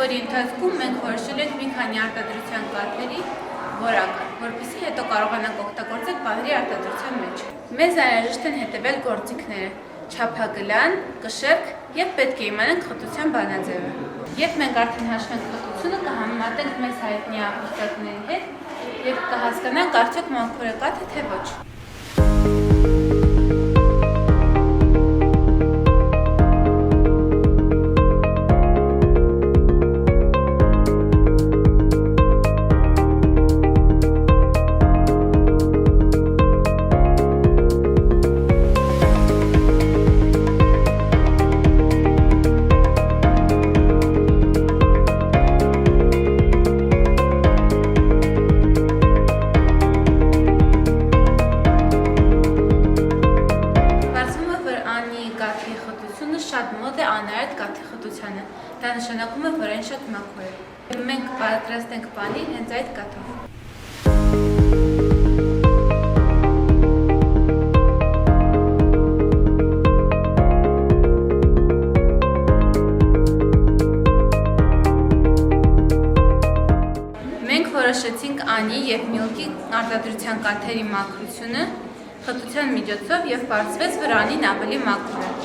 որի ընթացքում մենք որոշել ենք մի քանի արտադրության կաթերի որակը, որպեսզի հետո կարողանանք օգտագործել պահերի արտադրության մեջ։ Մեզ անհրաժեշտ են հետևել գործիքները՝ չափագլան, կշեռք եւ պետք է իմանանք խտության բանաձևը։ Երբ մենք արդեն հաշվենք խտությունը, կհամեմատենք մեզ հայտնի ապաստատների հետ եւ կհասկանանք արդյոք մաքուր է կաթը թե ոչ։ Կաթի խտությունը շատ մոտ է անարատ կաթի խտությանը, դա նշանակում է, որ այն շատ մաքուր է։ Մենք պատրաստենք պանիր հենց այդ կաթով։ Մենք որոշեցինք անի և միլկի արտադրության կաթերի մաքրությունը խտության միջոցով և պարզվեց, որ անին ավելի մաքուր է։